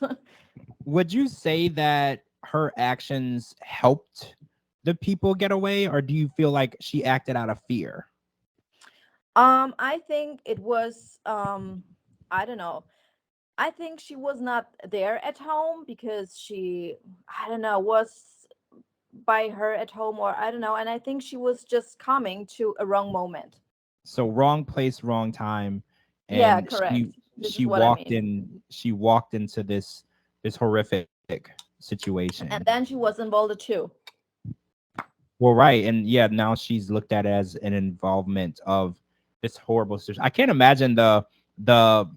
would you say that her actions helped the people get away, or do you feel like she acted out of fear? I think it was I don't know. I think she was not there at home because she, I don't know, was by her at home, or I don't know, and I think she was just coming to a wrong moment. So wrong place, wrong time, Yeah, and correct. This she is what I walked mean. in. She walked into this horrific situation. And then she was involved too. Well, right, and yeah, now she's looked at as an involvement of this horrible situation. I can't imagine the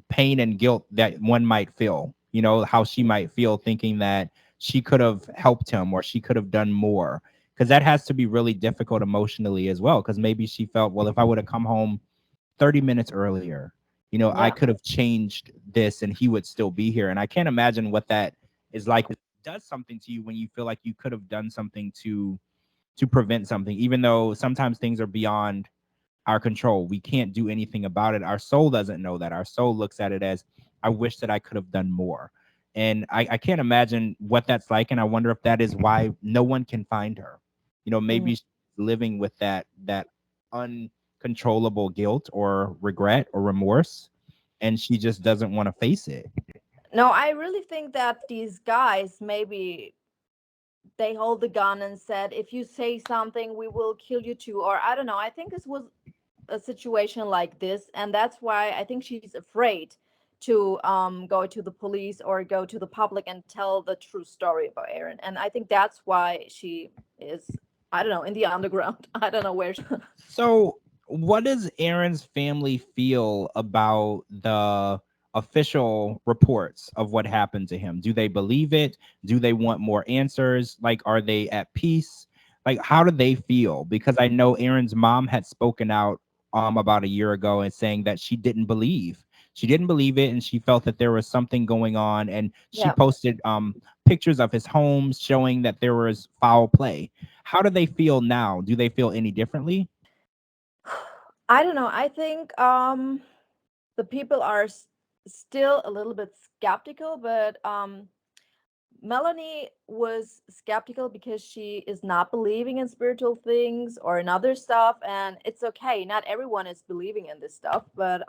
pain and guilt that one might feel. You know how she might feel thinking that she could have helped him or she could have done more, because that has to be really difficult emotionally as well. Because maybe she felt, well, if I would have come home 30 minutes earlier, I Yeah. could have changed this and he would still be here. And I can't imagine what that is like. It does something to you when you feel like you could have done something to prevent something, even though sometimes things are beyond our control. We can't do anything about it. Our soul doesn't know that. Our soul looks at it as, I wish that I could have done more. And I can't imagine what that's like. And I wonder if that is why no one can find her. Mhm. Maybe she's living with that uncontrollable guilt or regret or remorse, and she just doesn't want to face it. No, I really think that these guys, maybe they hold the gun and said, if you say something, we will kill you too. Or I don't know. I think this was a situation like this, and that's why I think she's afraid to go to the police or go to the public and tell the true story about Aaron. And I think that's why she is, I don't know, in the underground. I don't know where So, what does Aaron's family feel about the official reports of what happened to him? Do they believe it? Do they want more answers? Like, are they at peace? Like, how do they feel? Because I know Aaron's mom had spoken out about a year ago and saying that she didn't believe. She didn't believe it, and she felt that there was something going on. And she yeah. posted pictures of his homes showing that there was foul play. How do they feel now? Do they feel any differently? I don't know. I think the people are still a little bit skeptical, but Melanie was skeptical because she is not believing in spiritual things or in other stuff, and it's okay. Not everyone is believing in this stuff, but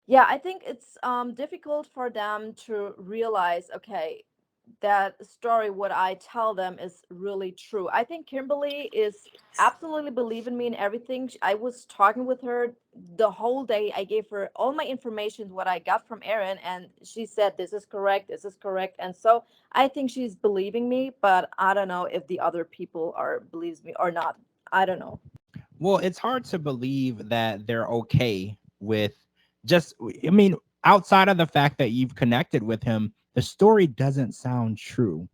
yeah, I think it's difficult for them to realize, okay, that story, what I tell them, is really true. I think Kimberly is absolutely believing me in everything. I was talking with her the whole day. I gave her all my information, what I got from Aaron, and she said, this is correct, this is correct. And so I think she's believing me, but I don't know if the other people are believes me or not. I don't know. Well, it's hard to believe that they're okay with just, I mean, outside of the fact that you've connected with him, the story doesn't sound true.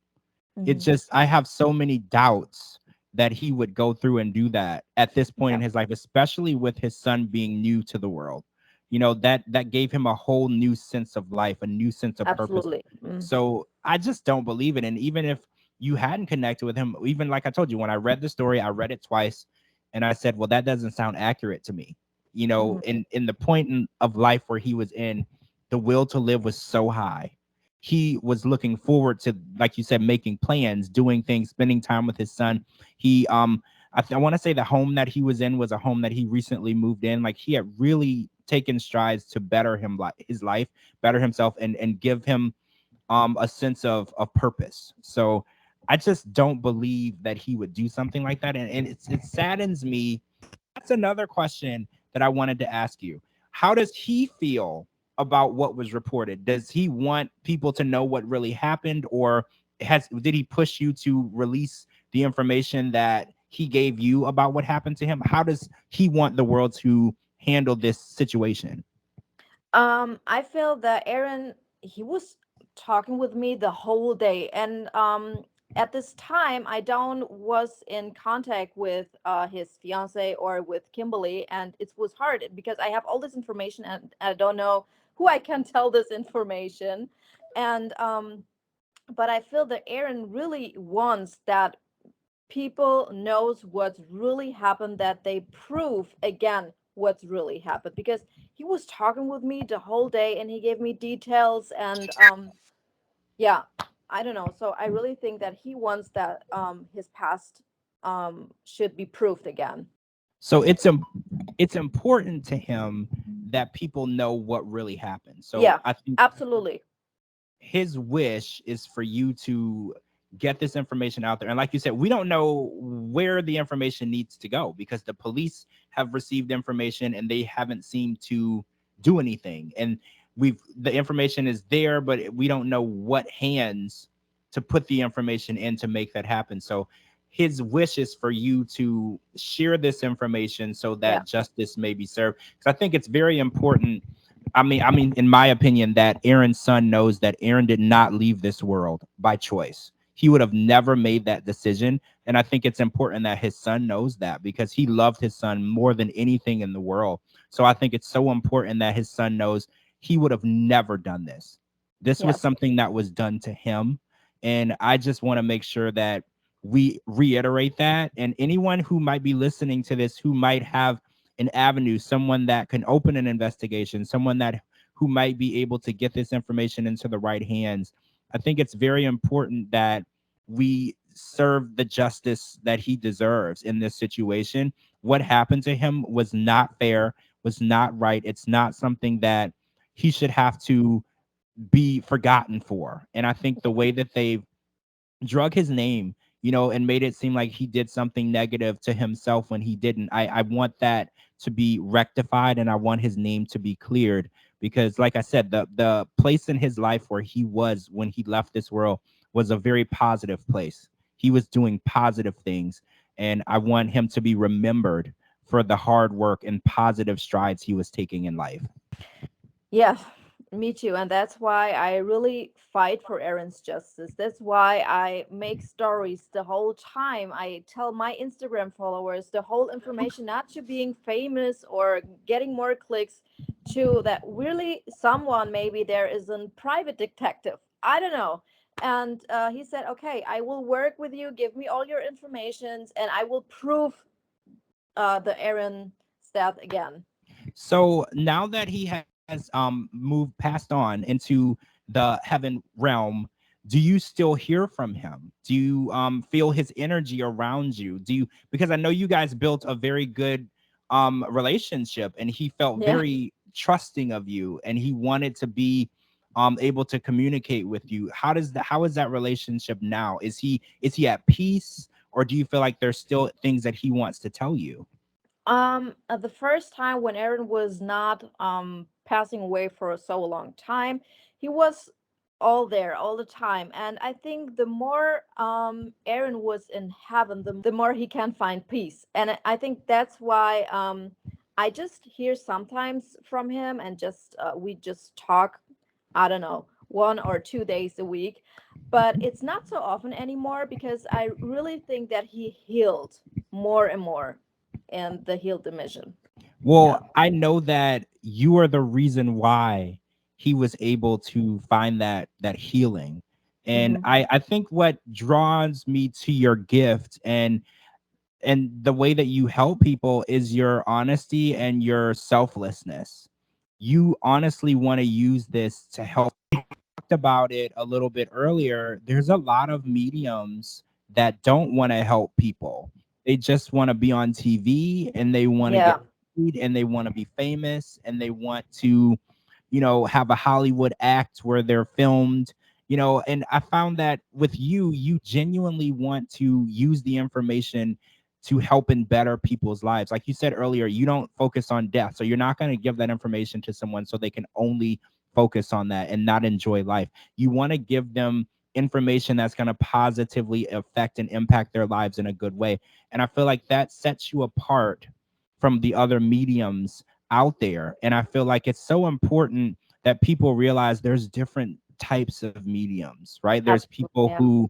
It Hmm. just, I have so many doubts that he would go through and do that at this point Yeah, in his life, especially with his son being new to the world. You know, that gave him a whole new sense of life, a new sense of purpose. absolutely. Mm. So I just don't believe it. And even if you hadn't connected with him, even like I told you, when I read the story, I read it twice and I said, well, that doesn't sound accurate to me. You know, Mhm. in the point of life where he was in, the will to live was so high. He was looking forward to, like you said, making plans, doing things, spending time with his son. He I want to say the home that he was in was a home that he recently moved in. Like he had really taken strides to better his life, better himself, and give him a sense of purpose. So I just don't believe that he would do something like that. And it saddens me. That's another question that I wanted to ask you. How does he feel about what was reported? Does he want people to know what really happened, or did he push you to release the information that he gave you about what happened to him? How does he want the world to handle this situation? I feel that Aaron, he was talking with me the whole day, and at this time, I don't was in contact with his fiance or with Kimberly, and it was hard because I have all this information and I don't know who I can tell this information, and but I feel that Aaron really wants that people knows what's really happened, that they prove again what's really happened, because he was talking with me the whole day and he gave me details, and yeah, I don't know, so I really think that he wants that his past should be proved again. So it's important to him that people know what really happened. So Yeah, I think absolutely. his wish is for you to get this information out there. And like you said, we don't know where the information needs to go because the police have received information and they haven't seemed to do anything. And the information is there, but we don't know what hands to put the information in to make that happen. So his wish is for you to share this information so Yeah. that justice may be served. Because I think it's very important. I mean, in my opinion, that Aaron's son knows that Aaron did not leave this world by choice. He would have never made that decision. And I think it's important that his son knows that because he loved his son more than anything in the world. So I think it's so important that his son knows he would have never done this. This was Yes. something that was done to him. And I just want to make sure that we reiterate that. And anyone who might be listening to this, who might have an avenue, someone that can open an investigation, someone that who might be able to get this information into the right hands. I think it's very important that we serve the justice that he deserves in this situation. What happened to him was not fair, was not right. It's not something that he should have to be forgotten for. And I think the way that they've drug his name, and made it seem like he did something negative to himself when he didn't. I want that to be rectified and I want his name to be cleared because like I said, the place in his life where he was when he left this world was a very positive place. He was doing positive things and I want him to be remembered for the hard work and positive strides he was taking in life. Yeah, me too. And that's why I really fight for Aaron's justice. That's why I make stories the whole time. I tell my Instagram followers the whole information, not to being famous or getting more clicks, to that really someone, maybe there is a private detective. I don't know. And he said, okay, I will work with you. Give me all your informations and I will prove the Aaron death again. So now that he has moved passed on into the heaven realm, do you still hear from him? Do you feel his energy around you? Do you, because I know you guys built a very good relationship and he felt Yeah. very trusting of you and he wanted to be able to communicate with you. How is that relationship now? Is he at peace, or do you feel like there's still things that he wants to tell you? The first time when Aaron was not passing away for so long time, he was all there all the time. And I think the more Aaron was in heaven, the more he can find peace. And I think that's why I just hear sometimes from him, and just we just talk, I don't know, 1 or 2 days a week. But it's not so often anymore, because I really think that he healed more and more in the healed dimension. Yeah. Well, I know that you are the reason why he was able to find that healing. And Hmm. I think what draws me to your gift and the way that you help people is your honesty and your selflessness. You honestly want to use this to help. Talked about it a little bit earlier. There's a lot of mediums that don't want to help people. They just want to be on TV and they want to get Yeah. paid and they want to be famous and they want to, have a Hollywood act where they're filmed, and I found that with you, you genuinely want to use the information to help and better people's lives. Like you said earlier, you don't focus on death. So you're not going to give that information to someone so they can only focus on that and not enjoy life. You want to give them information that's going to positively affect and impact their lives in a good way. And I feel like that sets you apart from the other mediums out there. And I feel like it's so important that people realize there's different types of mediums, right? Absolutely. Yeah.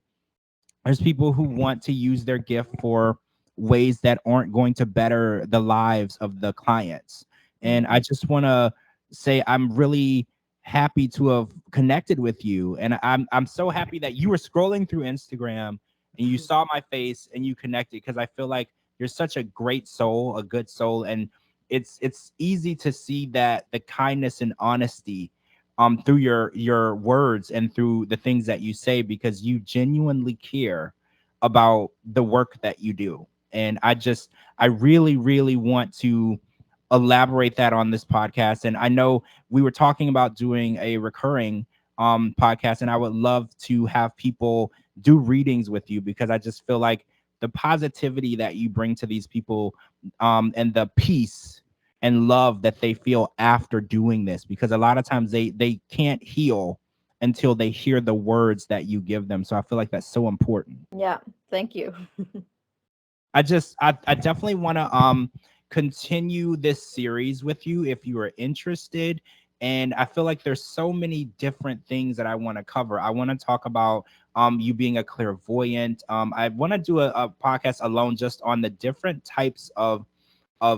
There's people who want to use their gift for ways that aren't going to better the lives of the clients. And I Hmm. just want to say I'm really happy to have connected with you. And I'm so happy that you were scrolling through Instagram and you saw my face and you connected, because I feel like you're such a great soul, a good soul. And it's easy to see that the kindness and honesty through your words and through the things that you say, because you genuinely care about the work that you do. And I really really want to elaborate that on this podcast. And I know we were talking about doing a recurring podcast, and I would love to have people do readings with you, because I just feel like the positivity that you bring to these people, and the peace and love that they feel after doing this, because a lot of times they can't heal until they hear the words that you give them. So I feel like that's so important. Yeah. Thank you. I definitely want to continue this series with you if you are interested. And I feel like there's so many different things that I want to cover. I want to talk about you being a clairvoyant. I want to do a podcast alone just on the different types of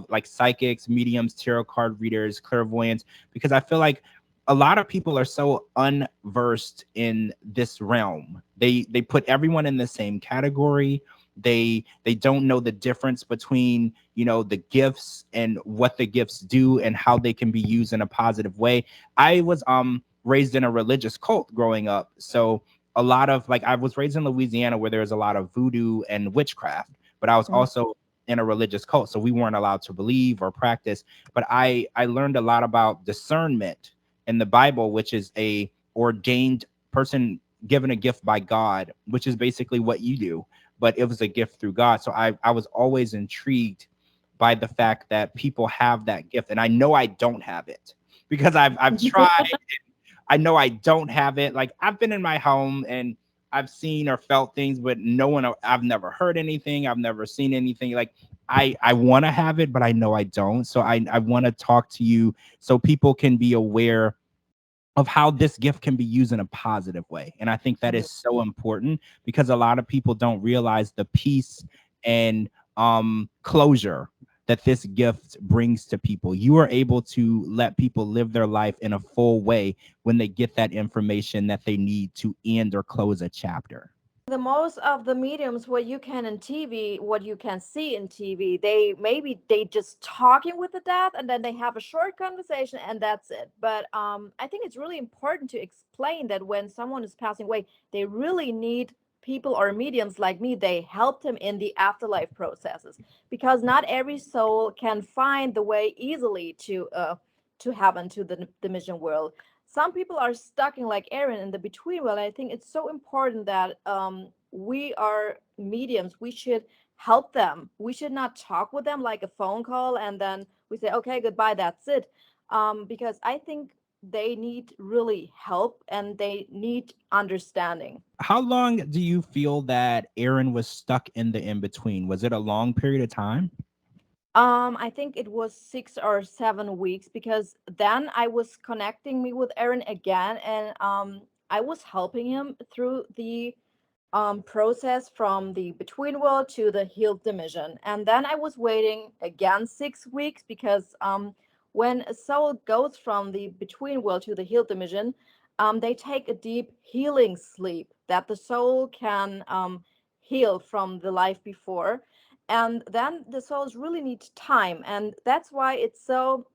like psychics, mediums, tarot card readers, clairvoyants, because I feel like a lot of people are so unversed in this realm. They put everyone in the same category. They don't know the difference between, the gifts and what the gifts do and how they can be used in a positive way. I was raised in a religious cult growing up. So a lot of, like, I was raised in Louisiana where there's a lot of voodoo and witchcraft, but I was Mhm. also in a religious cult, so we weren't allowed to believe or practice. But I learned a lot about discernment in the Bible, which is a ordained person given a gift by God, which is basically what you do, but it was a gift through God. So I was always intrigued by the fact that people have that gift, and I know I don't have it because I've tried. I know I don't have it. Like, I've been in my home and I've seen or felt things, but no one, I've never heard anything. I've never seen anything. Like, I want to have it, but I know I don't. So I want to talk to you so people can be aware of how this gift can be used in a positive way. And I think that is so important, because a lot of people don't realize the peace and closure that this gift brings to people. You are able to let people live their life in a full way when they get that information that they need to end or close a chapter. The most of the mediums what you can in TV, what you can see in TV, they just talking with the dead, and then they have a short conversation and that's it. But I think it's really important to explain that when someone is passing away, they really need people or mediums like me. They help them in the afterlife processes, because not every soul can find the way easily to heaven, to the mission world. some people are stuck in like Aaron in the between. Well, I think it's so important that we are mediums. We should help them. We should not talk with them like a phone call and then we say, okay, goodbye, that's it. Because I think they need really help and they need understanding. How long do you feel that Aaron was stuck in the in between? Was it a long period of time? I think it was 6 or 7 weeks because then I was connecting me with Aaron again, and I was helping him through the process from the between world to the healed dimension. And then I was waiting again 6 weeks because when a soul goes from the between world to the healed dimension, they take a deep healing sleep that the soul can heal from the life before. And then the souls really need time. And that's why it's so,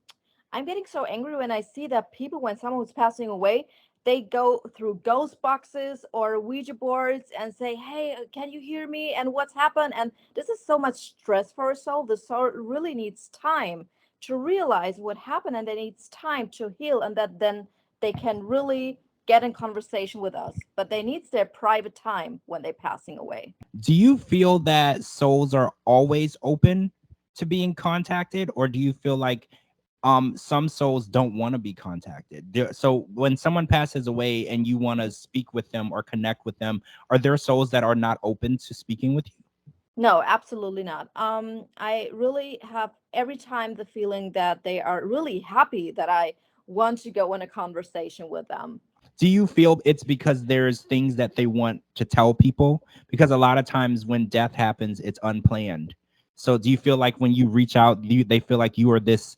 I'm getting so angry when I see that people, when someone is passing away, they go through ghost boxes or Ouija boards and say, "Hey, can you hear me? And what's happened?" And this is so much stress for a soul. The soul really needs time to realize what happened, and they needs time to heal, and that then they can really get in conversation with us. But they needs their private time when they're passing away. Do you feel that souls are always open to being contacted, or do you feel like some souls don't want to be contacted? So when someone passes away and you want to speak with them or connect with them, are there souls that are not open to speaking with you? No, absolutely not. I really have every time the feeling that they are really happy that I want to go in a conversation with them. Do you feel it's because there's things that they want to tell people? Because a lot of times when death happens, it's unplanned. So do you feel like when you reach out, they feel like you are this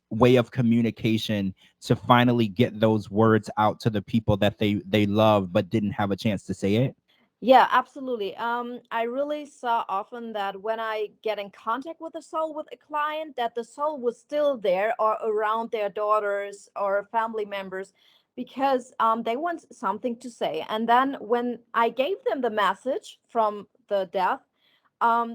way of communication to finally get those words out to the people that they love but didn't have a chance to say it? Yeah, absolutely. I really saw often that when I get in contact with a soul with a client, that the soul was still there or around their daughters or family members because they want something to say. And then when I gave them the message from the death,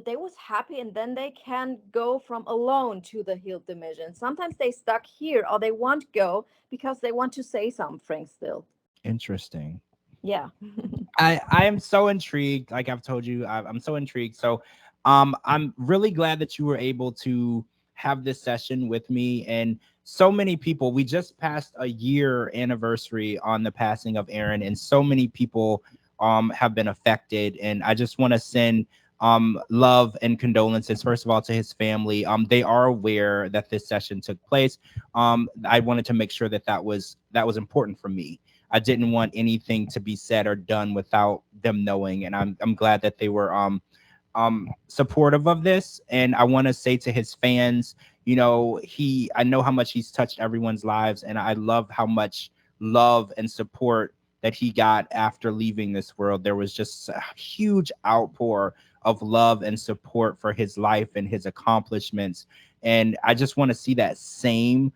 they was happy, and then they can go from alone to the healed dimension. Sometimes they stuck here or they won't go because they want to say something still. Interesting. Yeah. I am so intrigued. Like I've told you, I'm so intrigued. So, I'm really glad that you were able to have this session with me. And so many people. We just passed a year anniversary on the passing of Aaron, and so many people have been affected. And I just want to send love and condolences first of all to his family. They are aware that this session took place. I wanted to make sure that that was important for me. I didn't want anything to be said or done without them knowing, and I'm glad that they were supportive of this. And I want to say to his fans, I know how much he's touched everyone's lives, and I love how much love and support that he got after leaving this world. There was just a huge outpour of love and support for his life and his accomplishments, and I just want to see that same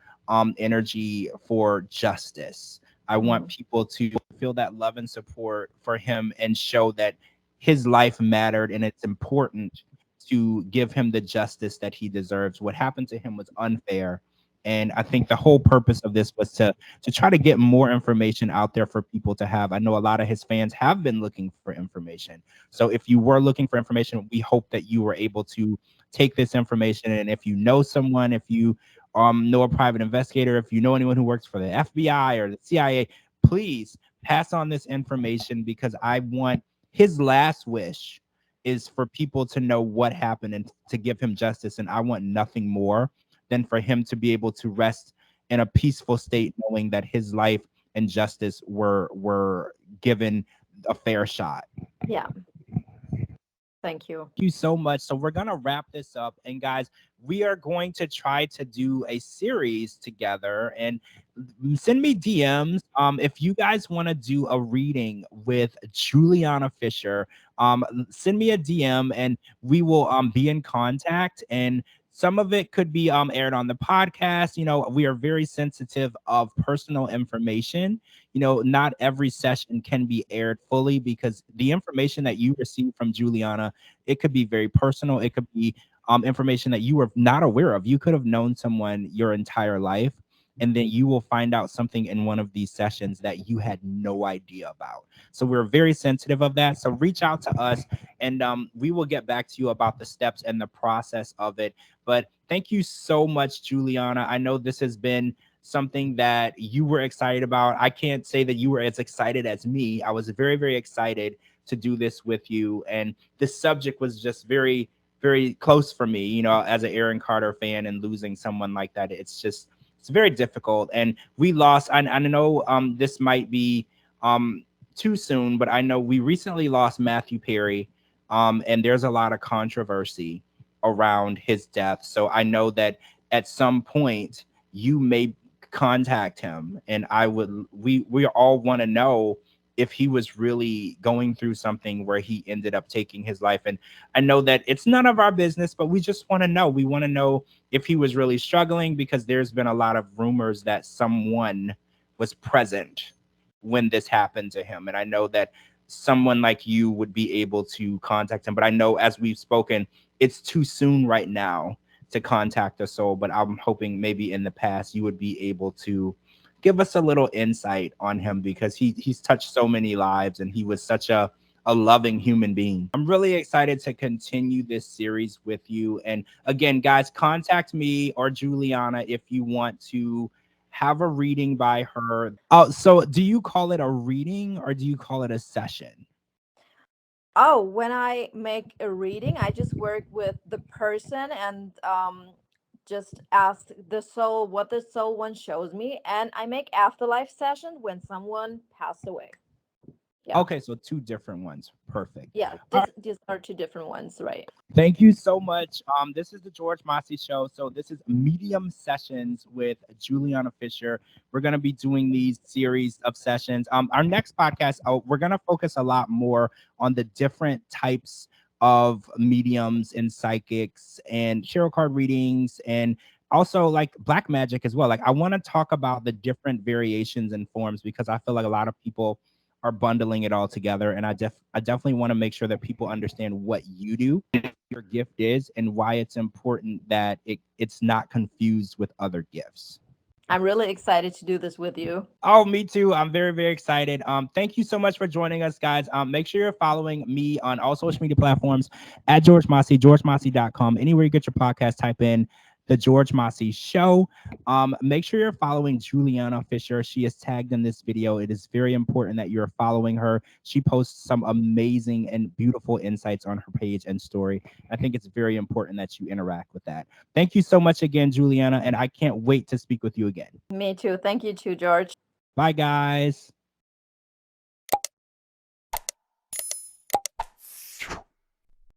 energy for justice. I want Mhm. people to feel that love and support for him and show that his life mattered and it's important to give him the justice that he deserves. What happened to him was unfair. And I think the whole purpose of this was to try to get more information out there for people to have. I know a lot of his fans have been looking for information. So if you were looking for information, we hope that you were able to take this information. And if you know someone, if you know a private investigator, if you know anyone who works for the FBI or the CIA, please pass on this information, because I want his last wish is for people to know what happened and to give him justice. And I want nothing more than for him to be able to rest in a peaceful state, knowing that his life and justice were given a fair shot. Yeah. Thank you. You so much. So we're gonna wrap this up, and guys, we are going to try to do a series together. And send me DMs if you guys want to do a reading with Giuliana Fischer. Send me a DM, and we will be in contact. And some of it could be aired on the podcast. We are very sensitive of personal information. Not every session can be aired fully, because the information that you receive from Giuliana, it could be very personal. It could be information that you were not aware of. You could have known someone your entire life. and then you will find out something in one of these sessions that you had no idea about. So we're very sensitive of that. So reach out to us, and we will get back to you about the steps and the process of it. But thank you so much, Giuliana. I know this has been something that you were excited about. I can't say that you were as excited as me. I was very, very excited to do this with you. And this subject was just very, very close for me, you know, as an Aaron Carter fan, and losing someone like that. It's very difficult. And we lost, I know this might be too soon, but I know we recently lost Matthew Perry. And there's a lot of controversy around his death. So I know that at some point you may contact him, and we all want to know if he was really going through something where he ended up taking his life. And I know that it's none of our business, but we just want to know. We want to know if he was really struggling, because there's been a lot of rumors that someone was present when this happened to him. And I know that someone like you would be able to contact him, but I know, as we've spoken, it's too soon right now to contact a soul. But I'm hoping maybe in the past you would be able to give us a little insight on him, because he's touched so many lives, and he was such a loving human being. I'm really excited to continue this series with you. And again, guys, contact me or Giuliana if you want to have a reading by her. Oh, so do you call it a reading or do you call it a session? Oh, when I make a reading, I just work with the person and just ask the soul what the soul one shows me, and I make afterlife session when someone passed away. Yeah. Okay, so two different ones. Perfect. Yeah, All right. these are two different ones, right? Thank you so much. This is the George Mossey Show. So this is Medium Sessions with Giuliana Fischer. We're gonna be doing these series of sessions. Our next podcast, we're gonna focus a lot more on the different types of mediums and psychics and tarot card readings, and also like black magic as well. Like, I want to talk about the different variations and forms, because I feel like a lot of people are bundling it all together. And I definitely want to make sure that people understand what you do, your gift is, and why it's important that it's not confused with other gifts. I'm really excited to do this with you. Oh, me too. I'm very, very excited. Thank you so much for joining us, guys. Make sure you're following me on all social media platforms at George Mossey, georgemossey.com. Anywhere you get your podcast, type in the George Mossey Show. Make sure you're following Giuliana Fischer. She is tagged in this video. It is very important that you're following her. She posts some amazing and beautiful insights on her page and story. I think it's very important that you interact with that. Thank you so much again, Giuliana, and I can't wait to speak with you again. Me too. Thank you too, George. Bye, guys.